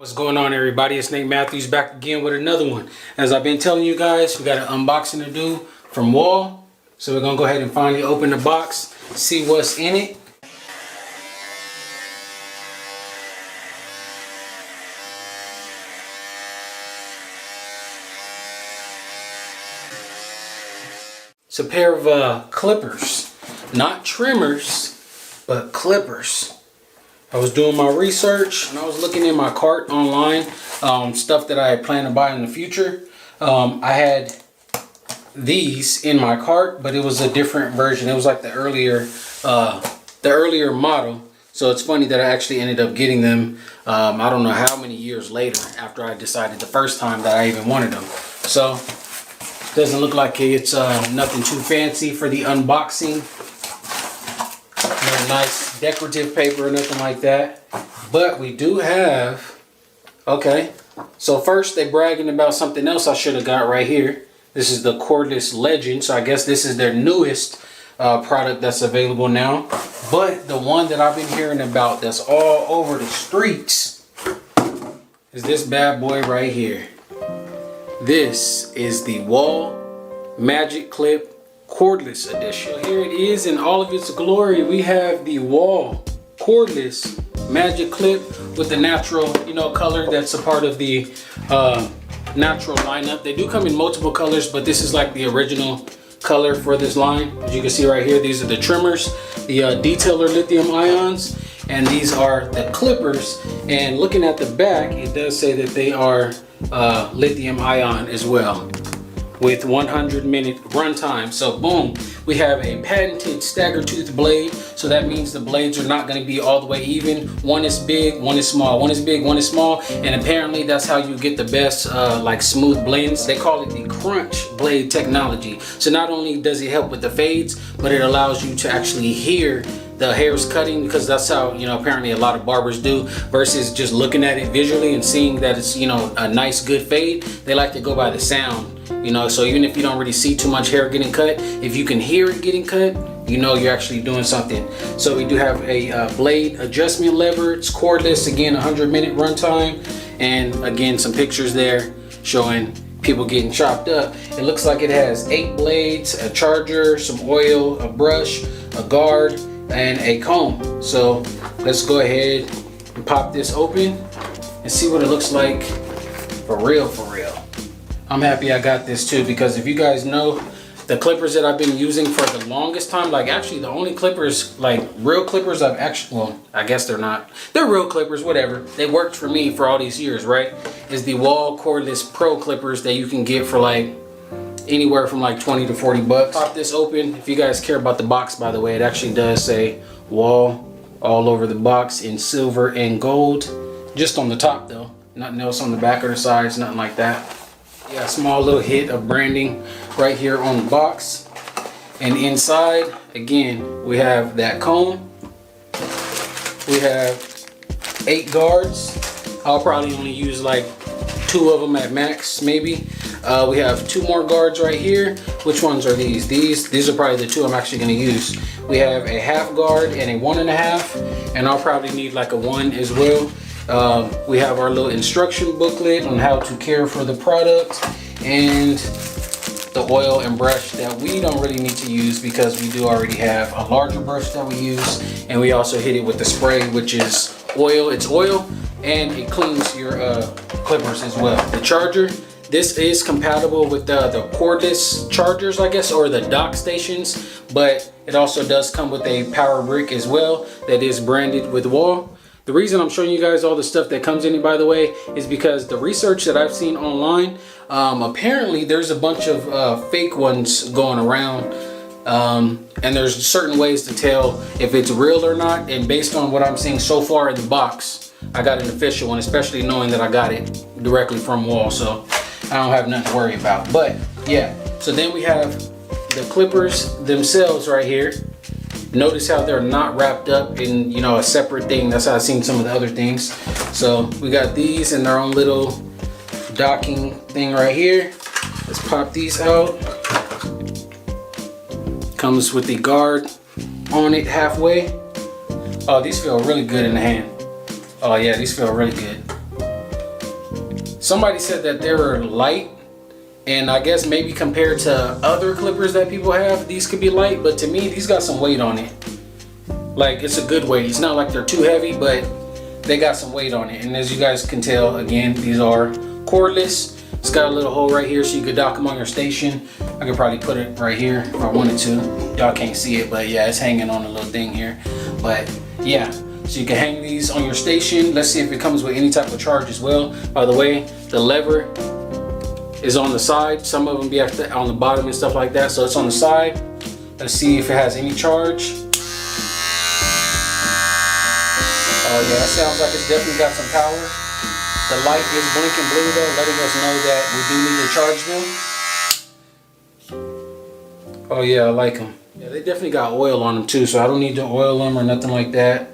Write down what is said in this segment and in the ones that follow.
What's going on, everybody? It's Nate Matthews back again with another one. As I've been telling you guys, we got an unboxing to do from Wahl. So we're gonna go ahead and finally open the box, see what's in it. It's a pair of clippers, not trimmers, but clippers. I was doing my research and I was looking in my cart online, stuff that I had planned to buy in the future. I had these in my cart, but it was a different version. It was like the earlier model. So it's funny that I actually ended up getting them. I don't know how many years later after I decided the first time that I even wanted them. So doesn't look like it's nothing too fancy for the unboxing. No nice decorative paper or nothing like that. But we do have, okay. So first they bragging about something else I should have got right here. This is the Cordless Legend. So I guess this is their newest product that's available now. But the one that I've been hearing about that's all over the streets is this bad boy right here. This is the Wahl Magic Clip Cordless Edition. So here it is in all of its glory. We have the Wahl Cordless Magic Clip with the natural, color that's a part of the natural lineup. They do come in multiple colors, but this is like the original color for this line. As you can see right here, these are the trimmers, the detailer lithium ions, and these are the clippers. And looking at the back, it does say that they are lithium ion as well, with 100-minute runtime. So boom, we have a patented stagger tooth blade. So that means the blades are not going to be all the way even. One is big, one is small. One is big, one is small. And apparently that's how you get the best like smooth blends. They call it the crunch blade technology. So not only does it help with the fades, but it allows you to actually hear the hairs cutting, because that's how apparently a lot of barbers do, versus just looking at it visually and seeing that it's a nice good fade. They like to go by the sound, so even if you don't really see too much hair getting cut, if you can hear it getting cut, you're actually doing something. So we do have a blade adjustment lever. It's cordless, again, 100-minute runtime, and again some pictures there showing people getting chopped up. It looks like it has 8 blades, a charger, some oil, a brush, a guard, and a comb. So let's go ahead and pop this open and see what it looks like for real. I'm happy I got this too, because if you guys know, the clippers that I've been using for the longest time, like actually the only clippers, like real clippers I've actually, well, I guess they're not, they're real clippers, whatever, they worked for me for all these years, right, is the Wahl Cordless Pro clippers that you can get for like anywhere from like 20 to 40 bucks. Pop this open. If you guys care about the box, by the way, it actually does say Wahl all over the box in silver and gold, just on the top though, nothing else on the back or the sides, nothing like that. Yeah, a small little hit of branding right here on the box. And inside, again, we have that comb. We have 8 guards. I'll probably only use like 2 of them at max, maybe. We have 2 more guards right here. Which ones are these? These are probably the 2 I'm actually going to use. We have a half guard and a 1.5, and I'll probably need like a 1 as well. We have our little instruction booklet on how to care for the product, and the oil and brush that we don't really need to use because we do already have a larger brush that we use, and we also hit it with the spray, which is oil. It's oil and it cleans your clippers as well. The charger, this is compatible with the cordless chargers, I guess, or the dock stations, but it also does come with a power brick as well that is branded with Wahl. The reason I'm showing you guys all the stuff that comes in it, by the way, is because the research that I've seen online, apparently there's a bunch of fake ones going around, and there's certain ways to tell if it's real or not. And based on what I'm seeing so far in the box, I got an official one, especially knowing that I got it directly from Wahl, so I don't have nothing to worry about. But yeah, so then we have the clippers themselves right here. Notice how they're not wrapped up in a separate thing. That's how I've seen some of the other things. So we got these in their own little docking thing right here. Let's pop these out. Comes with the guard on it halfway. Oh, these feel really good in the hand. Oh yeah, these feel really good. somebody said that they were light, and I guess maybe compared to other clippers that people have, these could be light, but to me, these got some weight on it. Like, it's a good weight. It's not like they're too heavy, but they got some weight on it. And as you guys can tell, again, these are cordless. It's got a little hole right here so you could dock them on your station. I could probably put it right here if I wanted to. Y'all can't see it, but yeah, it's hanging on a little thing here. But yeah, so you can hang these on your station. Let's see if it comes with any type of charge as well. By the way, the lever is on the side. Some of them be on the bottom and stuff like that, so it's on the side. Let's see if it has any charge. Oh yeah, that sounds like it's definitely got some power. The light is blinking blue though, letting us know that we do need to charge them. Oh yeah, I like them. Yeah, they definitely got oil on them too, so I don't need to oil them or nothing like that.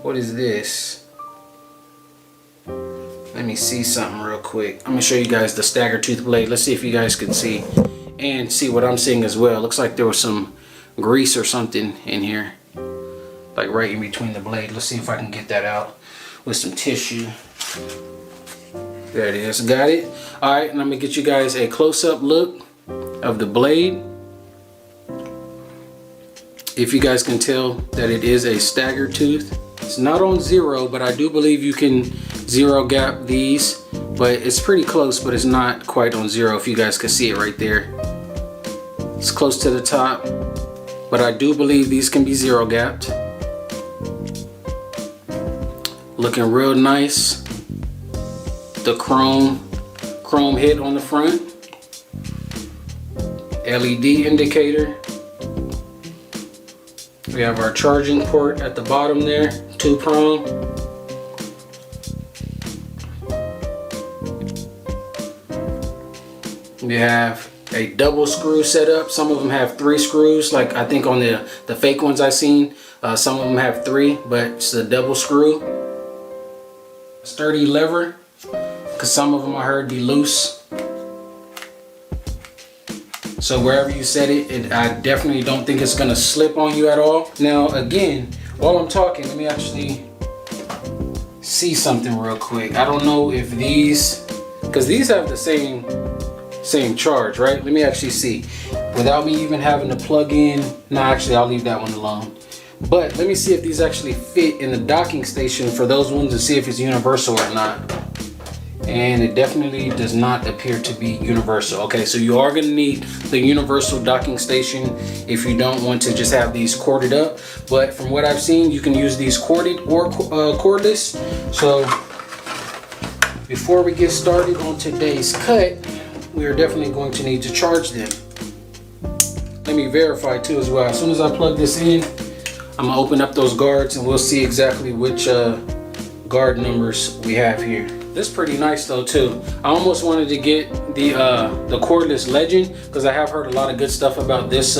What is this? Let me see something real quick. I'm gonna show you guys the stagger tooth blade. Let's see if you guys can see and see what I'm seeing as well. Looks like there was some grease or something in here, like right in between the blade. Let's see if I can get that out with some tissue. There it is, got it. All right, and I'm gonna get you guys a close-up look of the blade. If you guys can tell that it is a stagger tooth. It's not on zero, but I do believe you can zero gap these, but it's pretty close, but it's not quite on zero. If you guys can see it right there, it's close to the top, but I do believe these can be zero gapped. Looking real nice. The chrome hit on the front, LED indicator. We have our charging port at the bottom there, 2-prong. We have a double screw setup. Some of them have 3 screws, like I think on the fake ones I've seen. Some of them have 3, but it's a double screw. Sturdy lever, because some of them I heard be loose. So wherever you set it, I definitely don't think it's gonna slip on you at all. Now again, while I'm talking, let me actually see something real quick. I don't know if these, because these have the same charge, right? Let me actually see. Without me even having to plug in, no, actually I'll leave that one alone. But let me see if these actually fit in the docking station for those ones and see if it's universal or not. And it definitely does not appear to be universal. Okay, so you are gonna need the universal docking station if you don't want to just have these corded up. But from what I've seen, you can use these corded or cordless. So before we get started on today's cut, we are definitely going to need to charge them. Let me verify too as well. As soon as I plug this in, I'm gonna open up those guards and we'll see exactly which guard numbers we have here. This is pretty nice though too. I almost wanted to get the cordless Legend because I have heard a lot of good stuff about this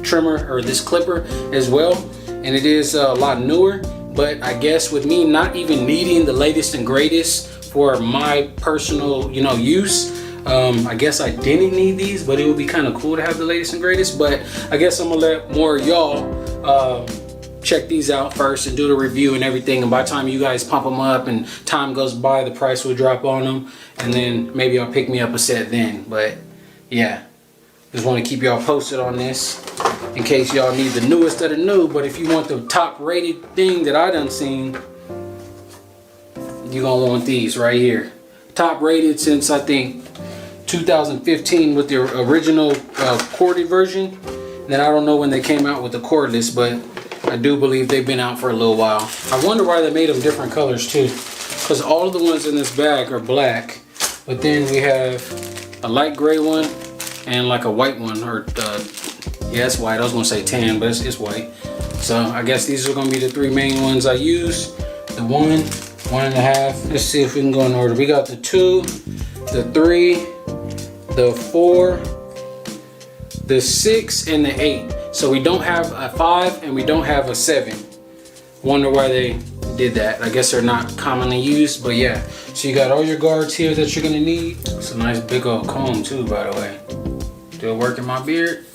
trimmer or this clipper as well, and it is a lot newer. But I guess with me not even needing the latest and greatest for my personal, use, I guess I didn't need these, but it would be kind of cool to have the latest and greatest. But I guess I'm gonna let more of y'all check these out first and do the review and everything, and by the time you guys pump them up and time goes by, the price will drop on them, and then maybe I'll pick me up a set then. But yeah, just want to keep y'all posted on this in case y'all need the newest of the new. But if you want the top rated thing that I done seen, you're gonna want these right here. Top rated since I think 2015 with the original corded version. Then I don't know when they came out with the cordless, but I do believe they've been out for a little while. I wonder why they made them different colors too, because all of the ones in this bag are black, but then we have a light gray one and like a white one, or yeah, it's white. I was gonna say tan, but it's white. So I guess these are gonna be the 3 main ones I use. The 1, 1.5. Let's see if we can go in order. We got the 2, the 3, the 4, the 6, and the 8. So we don't have a 5 and we don't have a 7. Wonder why they did that. I guess they're not commonly used, but yeah. So you got all your guards here that you're gonna need. It's a nice big old comb too, by the way. Still working my beard?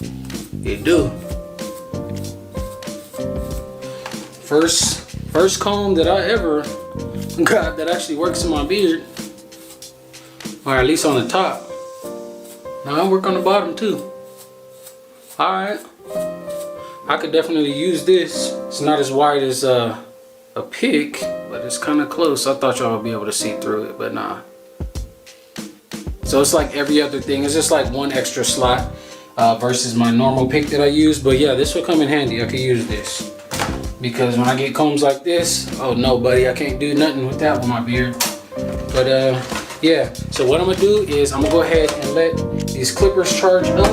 It do. First comb that I ever got that actually works in my beard. or at least on the top. Now I work on the bottom too. Alright. I could definitely use this. It's not as wide as a pick, but it's kind of close. I thought y'all would be able to see through it, but nah. So it's like every other thing. It's just like one extra slot versus my normal pick that I use. But yeah, this will come in handy. I could use this. Because when I get combs like this, oh no buddy, I can't do nothing with that with my beard. But yeah, so what I'm gonna do is I'm gonna go ahead and let these clippers charge up.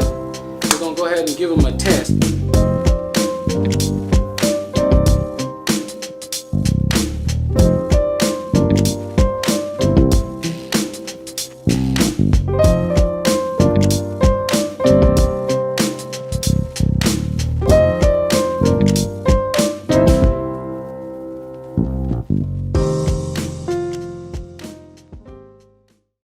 We're gonna go ahead and give them a test.